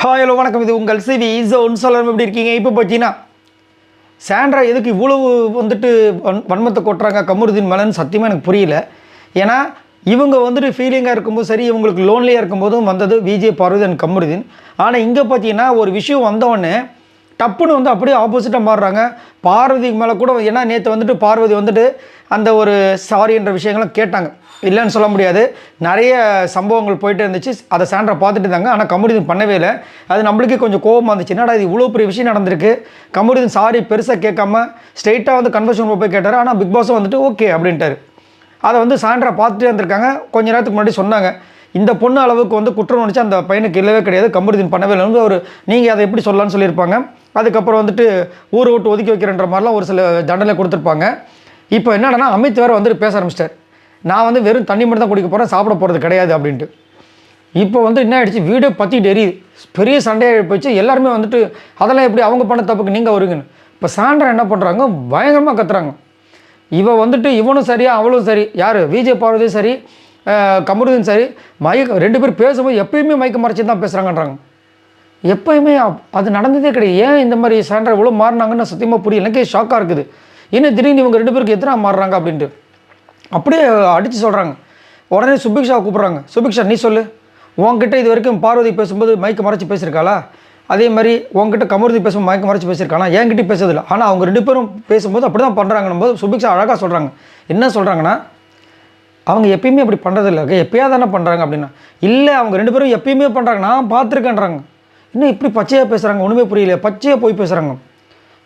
Hi hello வணக்கம். இது உங்கள் சிவி ஜோன். சொல்லணும் எப்படி இருக்கீங்க? இப்போ பார்த்தீங்கன்னா சாண்ட்ரா எதுக்கு இவ்வளவு வந்துட்டு வன்மத்தை கொட்டுறாங்க கமருதீன் மேலேன்னு சத்தியமாக எனக்கு புரியல. ஏன்னா இவங்க வந்துட்டு ஃபீலிங்காக இருக்கும்போது சரி, இவங்களுக்கு லோன்லியாக இருக்கும்போதும் வந்தது விஜய், பார்வதி அண்ட் கமருதீன். ஆனால் இங்கே பார்த்தீங்கன்னா ஒரு விஷயம் வந்தவொடனே டப்புன்னு வந்து அப்படியே ஆப்போசிட்டாக மாறுறாங்க. பார்வதிக்கு மேலே கூட ஏன்னா நேற்று வந்துட்டு பார்வதி வந்துட்டு அந்த ஒரு சாரின்ற விஷயங்கள்லாம் கேட்டாங்க, இல்லைன்னு சொல்ல முடியாது. நிறைய சம்பவங்கள் போயிட்டு இருந்துச்சு, அதை சாண்ட்ரா பார்த்துட்டு இருந்தாங்க. ஆனால் கமருதீன் பண்ணவே இல்லை. அது நம்மளுக்கே கொஞ்சம் கோபமாக இருந்துச்சு. என்னடா இது இவ்வளோ பெரிய விஷயம் நடந்திருக்கு, கமருதீன் சாரி பெருசாக கேட்காம ஸ்ட்ரெயிட்டாக வந்து கன்வர்ஷன் போய் கேட்டார். ஆனால் பிக் பாஸும் வந்துட்டு ஓகே அப்படின்ட்டார். அதை வந்து சாண்ட்ரா பார்த்துட்டே இருந்திருக்காங்க. கொஞ்ச நேரத்துக்கு முன்னாடி சொன்னாங்க, இந்த பொண்ணு அளவுக்கு வந்து குற்றம் நினச்சி அந்த பையனுக்கு இல்லவே கிடையாது, கமருதீன் பண்ணவே இல்லைன்னு ஒரு நீங்கள் அதை எப்படி சொல்லலான்னு சொல்லியிருப்பாங்க. அதுக்கப்புறம் வந்துட்டு ஊரை விட்டு ஒதுக்கி வைக்கிறன்ற மாதிரிலாம் ஒரு சில தண்டனை கொடுத்துருப்பாங்க. இப்போ என்னன்னா அமித் வேறு வந்துட்டு பேச ஆரம்பிச்சிட்டார், நான் வந்து வெறும் தண்ணி மட்டும் தான் குடிக்க போகிறேன், சாப்பிட போகிறது கிடையாது அப்படின்ட்டு. இப்போ வந்து என்ன ஆகிடுச்சு, வீடியோ பற்றிட்டு எரியுது, பெரிய சண்டையாக போயிடுச்சு. எல்லாருமே வந்துட்டு அதெல்லாம் எப்படி அவங்க பண்ண தப்புக்கு நீங்கள் வருங்கன்னு. இப்போ சாண்ட்ரா என்ன பண்ணுறாங்க, பயங்கரமாக கத்துறாங்க. இவன் வந்துட்டு இவனும் சரியா அவளும் சரி, யார் விஜய் பார்வதியும் சரி, கமருதீன் சரி, ரெண்டு பேரும் பேசும்போது எப்பயுமே மைக்க மறைச்சி தான் பேசுகிறாங்கன்றாங்க. எப்போயுமே அது நடந்ததே கிடையாது. ஏன் இந்த மாதிரி சாண்ட்ரா இவ்வளோ மாறினாங்கன்னு சத்தியமாக புரியல. எனக்கே ஷாக்காக இருக்குது. இன்னும் திடீர்னு இவங்க ரெண்டு பேருக்கு எத்தனை மாறுறாங்க அப்படின்ட்டு அப்படியே அடித்து சொல்கிறாங்க. உடனே சுபிக்ஷாவை கூப்பிட்றாங்க. சுபிக்ஷா நீ சொல்லு, உங்ககிட்ட இது வரைக்கும் பார்வதி பேசும்போது மைக்க மறைச்சி பேசியிருக்காளா? அதே மாதிரி உங்ககிட்ட கமருதி பேசும்போது மயக்க மறைச்சி பேசியிருக்கானா? என்கிட்ட பேசுறதில்லை. ஆனால் அவங்க ரெண்டு பேரும் பேசும்போது அப்படி தான் பண்ணுறாங்கன்னும் போது சுபிக்ஷா அழகாக சொல்கிறாங்க. என்ன சொல்கிறாங்கன்னா, அவங்க எப்பயுமே அப்படி பண்ணுறதில்ல, எப்போயா தானே பண்ணுறாங்க அப்படின்னா. இல்லை, அவங்க ரெண்டு பேரும் எப்பயுமே பண்ணுறாங்க, நான் பார்த்துருக்கேன்றாங்க. இன்னும் இப்படி பச்சையாக பேசுகிறாங்க, ஒன்றுமே புரியல, பச்சையாக போய் பேசுகிறாங்க.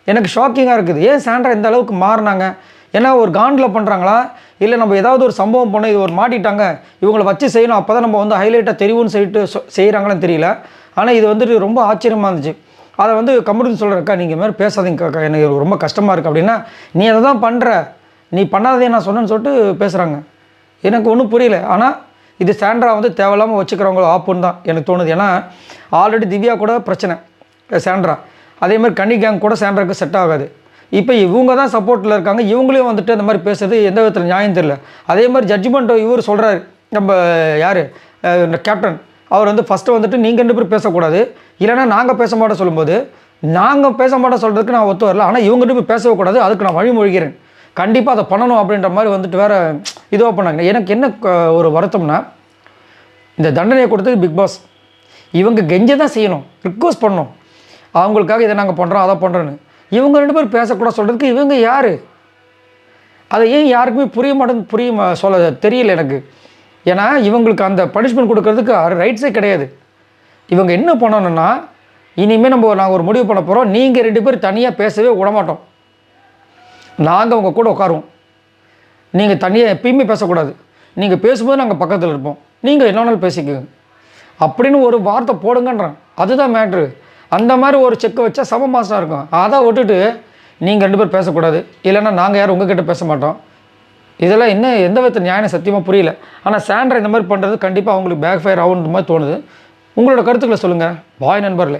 எனக்கு ஷாக்கிங்காக இருக்குது. ஏன் சாண்ட்ரா இந்த அளவுக்கு மாறினாங்க? ஏன்னா ஒரு காண்டில் பண்ணுறாங்களா, இல்லை நம்ம ஏதாவது ஒரு சம்பவம் பண்ண இது ஒரு மாட்டிட்டாங்க, இவங்களை வச்சு செய்யணும், அப்போ தான் நம்ம வந்து ஹைலைட்டாக தெரியும்னு சொல்லிட்டு செய்கிறாங்களான்னு தெரியல. ஆனால் இது வந்துட்டு ரொம்ப ஆச்சரியமாக இருந்துச்சு. அதை வந்து கமருதீன் சொல்கிறக்கா, நீங்கள் மாதிரி பேசாதீங்கக்கா, எனக்கு ரொம்ப கஷ்டமாக இருக்குது அப்படின்னா, நீ அதை தான் பண்ணுற, நீ பண்ணாதே நான் சொன்னேன்னு சொல்லிட்டு பேசுகிறாங்க. எனக்கு ஒன்றும் புரியல. ஆனால் இது சாண்ட்ரா வந்து தேவையில்லாமல் வச்சுக்கிறவங்க ஆப்புன்னு தான் எனக்கு தோணுது. ஏன்னா ஆல்ரெடி திவ்யா கூட பிரச்சனை சாண்ட்ரா, அதேமாதிரி கன்னி கேங் கூட சாண்ட்ராவுக்கு செட் ஆகாது. இப்போ இவங்க தான் சப்போர்ட்டில் இருக்காங்க, இவங்களையும் வந்துட்டு அந்த மாதிரி பேசுறது எந்த விதத்தில் நியாயம் தெரியல. அதே மாதிரி ஜட்ஜ்மெண்ட் இவர் சொல்கிறாரு, நம்ம யார் கேப்டன் அவர் வந்து ஃபஸ்ட்டு வந்துட்டு நீங்கள் ரெண்டு பேரும் பேசக்கூடாது, இல்லைனா நாங்கள் பேச மாட்டோம் சொல்லும்போது, நாங்கள் பேச மாட்டோம் சொல்கிறதுக்கு நான் ஒத்து வரல, ஆனால் இவங்க ரெண்டு பேர் பேசவே கூடாது, அதுக்கு நான் வழிமொழிகிறேன், கண்டிப்பாக அதை பண்ணணும் அப்படின்ற மாதிரி வந்துட்டு வேறு இதுவாக பண்ணாங்க. எனக்கு என்ன ஒரு வருத்தம்னா, இந்த தண்டனையை கொடுத்தது பிக் பாஸ். இவங்க கெஞ்ச தான் செய்யணும், ரிக்வஸ்ட் பண்ணணும், அவங்களுக்காக இதை நாங்கள் பண்ணுறோம் அதை பண்ணுறோன்னு. இவங்க ரெண்டு பேரும் பேசக்கூடாது சொல்கிறதுக்கு இவங்க யார்? அதை ஏன் யாருக்குமே சொல்ல தெரியல எனக்கு. ஏன்னா இவங்களுக்கு அந்த பனிஷ்மெண்ட் கொடுக்கறதுக்கு ரைட்ஸே கிடையாது. இவங்க என்ன பண்ணணும்னா, இனிமேல் நாங்கள் ஒரு முடிவு பண்ண போகிறோம், நீங்கள் ரெண்டு பேரும் தனியாக பேசவே விடமாட்டோம், நாங்கள் உங்கள் கூட உட்காருவோம், நீங்கள் தனியாக எப்பயுமே பேசக்கூடாது, நீங்கள் பேசும்போது நாங்கள் பக்கத்தில் இருப்போம், நீங்கள் என்ன வேணாலும் பேசிக்கோங்க அப்படின்னு ஒரு வார்த்தை போடுங்கன்றான். அதுதான் மேட்ரு. அந்த மாதிரி ஒரு செக்கை வச்சா சம மாதம் இருக்கும். அதை விட்டுட்டு நீங்கள் ரெண்டு பேர் பேசக்கூடாது, இல்லைன்னா நாங்கள் யாரும் உங்ககிட்ட பேச மாட்டோம், இதெல்லாம் என்ன எந்த விதத்தில் நியாயம் சத்தியமாக புரியல. ஆனால் சாண்ட்ரா இந்த மாதிரி பண்ணுறது கண்டிப்பாக அவங்களுக்கு பேக் ஃபயர் ஆகுன்ற மாதிரி தோணுது. உங்களோட கருத்துக்களை சொல்லுங்கள். பாய் நண்பர்களே.